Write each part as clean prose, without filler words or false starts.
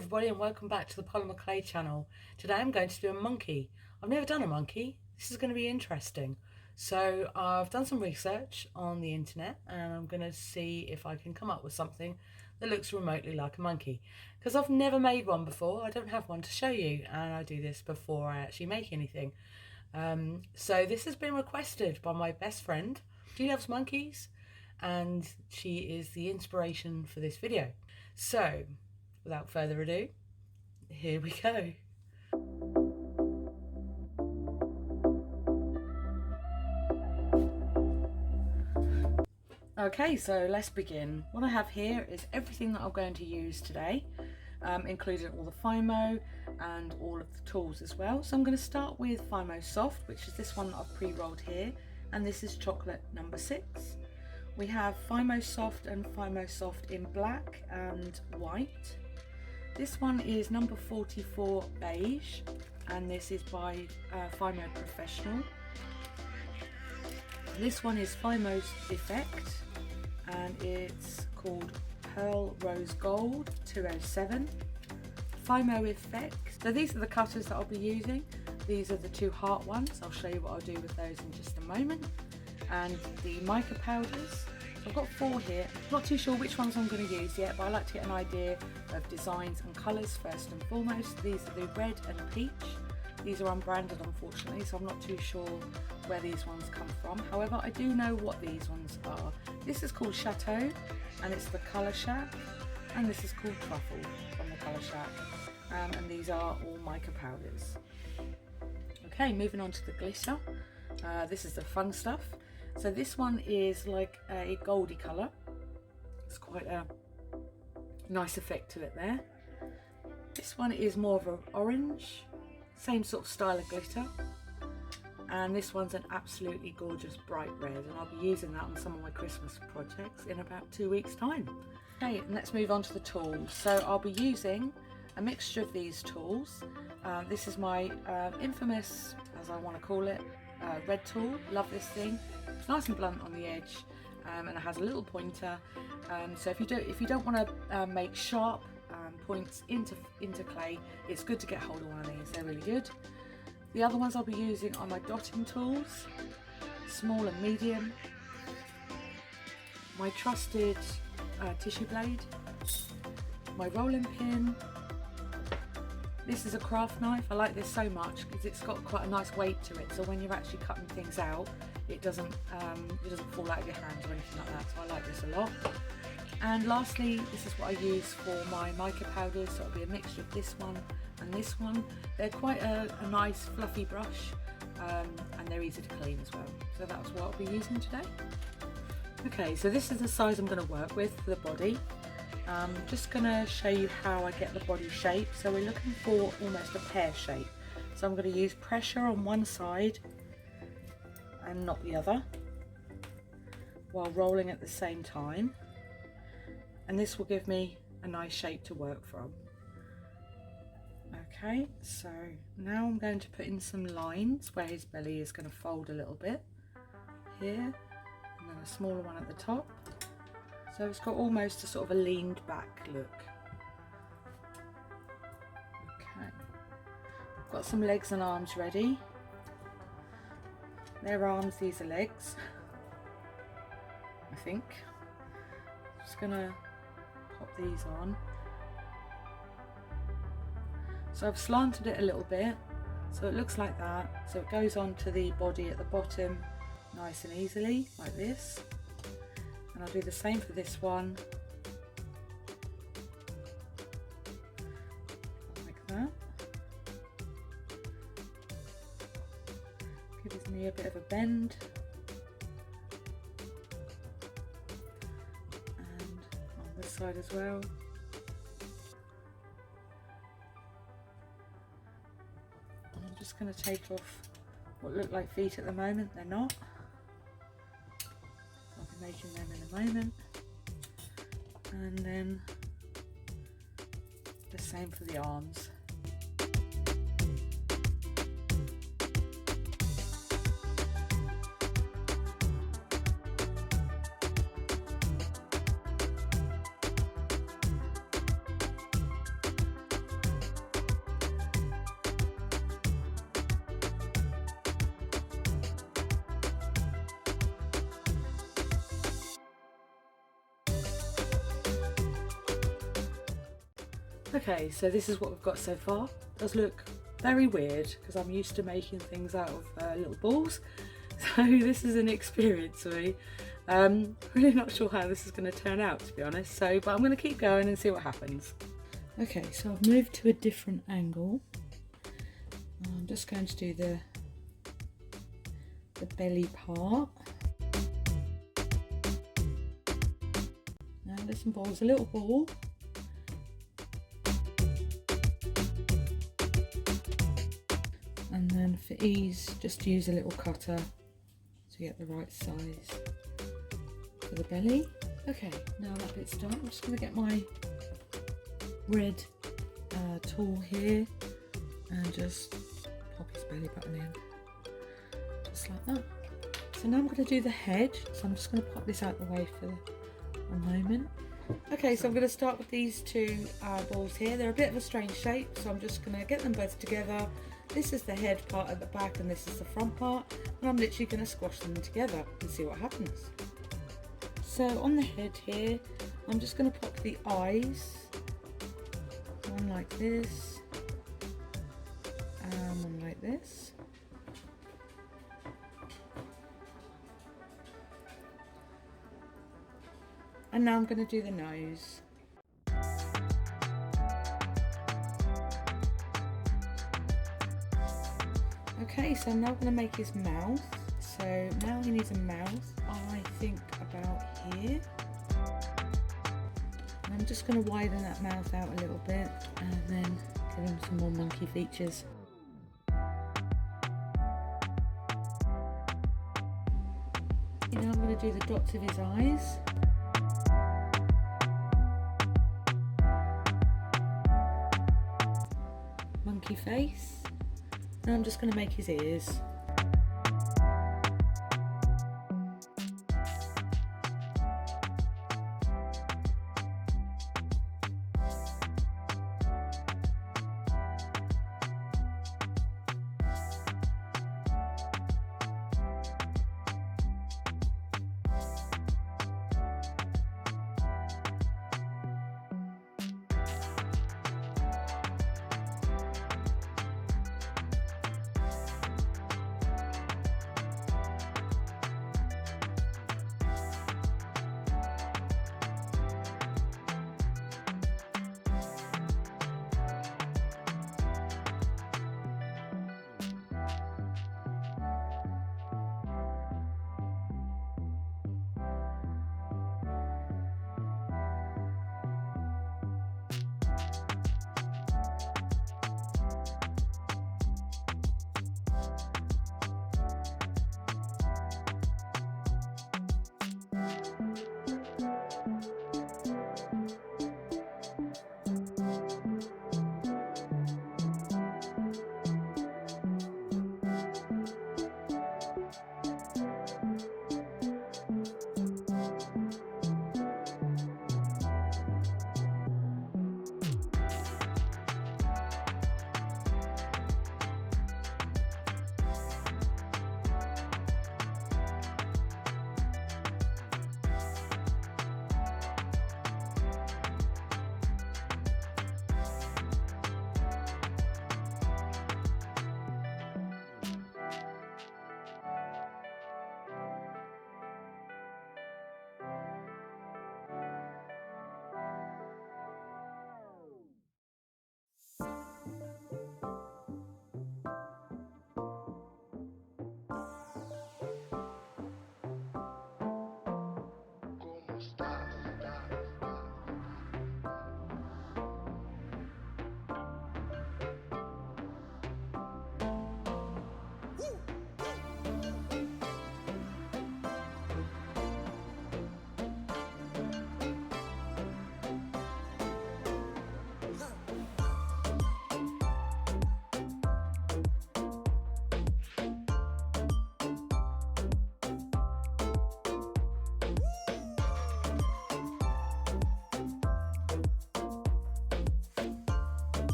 everybody, and welcome back to the Polymer Clay channel. Today I'm going to do a monkey. I've never done a monkey. This is going to be interesting. So I've done some research on the internet and I'm going to see if I can come up with something that looks remotely like a monkey. Because I've never made one before, I don't have one to show you, and I do this before I actually make anything. So this has been requested by my best friend. She loves monkeys and she is the inspiration for this video. So without further ado, here we go. Okay, so let's begin. What I have here is everything that I'm going to use today, including all the Fimo and all of the tools as well. So I'm going to start with Fimo Soft, which is this one that I've pre-rolled here, and this is chocolate number 6. We have Fimo Soft and Fimo Soft in black and white. This one is number 44 beige, and this is by Fimo Professional. This one is Fimo's Effect, and it's called Pearl Rose Gold 207. Fimo Effect. So these are the cutters that I'll be using. These are the 2 heart ones. I'll show you what I'll do with those in just a moment. And the mica powders. I've got 4 here. Not too sure which ones I'm going to use yet, but I like to get an idea of designs and colours first and foremost. These are the red and peach. These are unbranded, unfortunately, so I'm not too sure where these ones come from. However, I do know what these ones are. This is called Chateau, and it's the Colour Shack, and this is called Truffle from the Colour Shack, and these are all mica powders. Okay, moving on to the glitter. This is the fun stuff. So this one is like a goldy colour. It's quite a nice effect to it there. This one is more of an orange, same sort of style of glitter. And this one's an absolutely gorgeous bright red, and I'll be using that on some of my Christmas projects in about 2 weeks' time. Okay, and let's move on to the tools. So I'll be using a mixture of these tools. This is my infamous, as I want to call it, red tool. Love this thing. It's nice and blunt on the edge, and it has a little pointer. So if you don't want to make sharp points into clay, it's good to get hold of one of these. They're really good. The other ones I'll be using are my dotting tools, small and medium. My trusted tissue blade, my rolling pin. This is a craft knife. I like this so much because it's got quite a nice weight to it, so when you're actually cutting things out, it doesn't fall out of your hands or anything like that, so I like this a lot. And lastly, this is what I use for my mica powders, so it'll be a mixture of this one and this one. They're quite a nice fluffy brush, and they're easy to clean as well. So that's what I'll be using today. Okay, so this is the size I'm going to work with for the body. I'm just going to show you how I get the body shape. So we're looking for almost a pear shape. So I'm going to use pressure on one side and not the other, while rolling at the same time. And this will give me a nice shape to work from. Okay, so now I'm going to put in some lines where his belly is going to fold a little bit here, and then a smaller one at the top. So it's got almost a sort of a leaned back look. Okay, I've got some legs and arms ready. They're arms, these are legs, I think. Just gonna pop these on. So I've slanted it a little bit, so it looks like that. So it goes on to the body at the bottom nice and easily, like this. And I'll do the same for this one, like that. Gives me a bit of a bend. And on this side as well. And I'm just going to take off what look like feet at the moment. They're not. Making them in a moment, and then the same for the arms. Okay, so this is what we've got so far. It does look very weird because I'm used to making things out of little balls. So this is an experience for me. Really not sure how this is going to turn out, to be honest. But I'm going to keep going and see what happens. Okay, so I've moved to a different angle. I'm just going to do the belly part. Now this involves a little ball. And then for ease, just use a little cutter to get the right size for the belly. Okay, now that bit's done, I'm just going to get my red tool here and just pop his belly button in, just like that. So now I'm going to do the head, so I'm just going to pop this out the way for a moment. Okay, so I'm going to start with these two balls here. They're a bit of a strange shape, so I'm just going to get them both together. This is the head part at the back and this is the front part, and I'm literally going to squash them together and see what happens. So on the head here, I'm just going to pop the eyes, one like this, and one like this. And now I'm going to do the nose. Okay, so I'm now going to make his mouth. So now he needs a mouth, I think about here. And I'm just going to widen that mouth out a little bit and then give him some more monkey features. Now I'm going to do the dots of his eyes. Monkey face. And I'm just going to make his ears.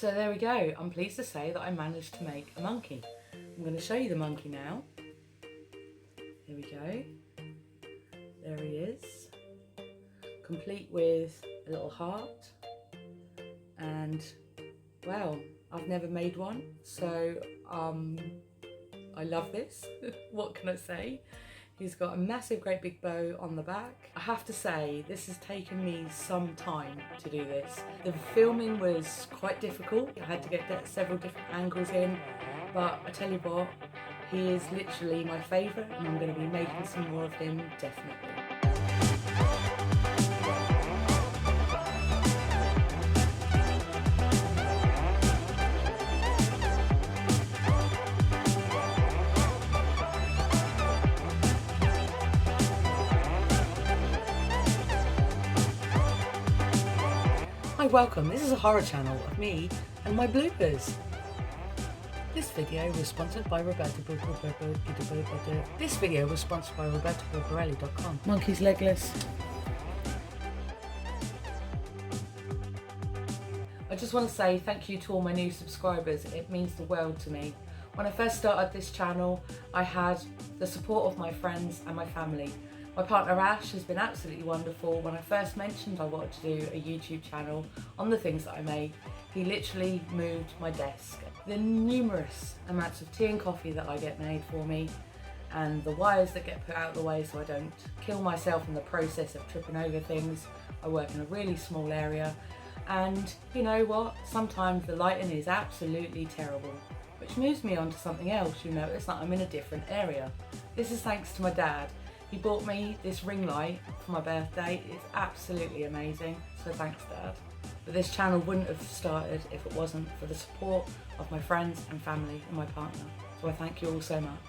So there we go. I'm pleased to say that I managed to make a monkey. I'm going to show you the monkey now. Here we go. There he is. Complete with a little heart. And well, I've never made one, so I love this. What can I say? He's got a massive, great big bow on the back. I have to say, this has taken me some time to do this. The filming was quite difficult. I had to get several different angles in, but I tell you what, he is literally my favourite, and I'm going to be making some more of him, definitely. Hi, welcome. This is a horror channel of me and my bloopers. This video was sponsored by robertabarbarelli.com. Monkey's legless. I just want to say thank you to all my new subscribers. It means the world to me. When I first started this channel, I had the support of my friends and my family. My partner Ash has been absolutely wonderful. When I first mentioned I wanted to do a YouTube channel on the things that I make, he literally moved my desk. The numerous amounts of tea and coffee that I get made for me, and the wires that get put out of the way so I don't kill myself in the process of tripping over things. I work in a really small area, and you know what? Sometimes the lighting is absolutely terrible, which moves me on to something else. You notice that I'm in a different area. This is thanks to my dad. He bought me this ring light for my birthday. It's absolutely amazing, so thanks Dad. But this channel wouldn't have started if it wasn't for the support of my friends and family and my partner. So I thank you all so much.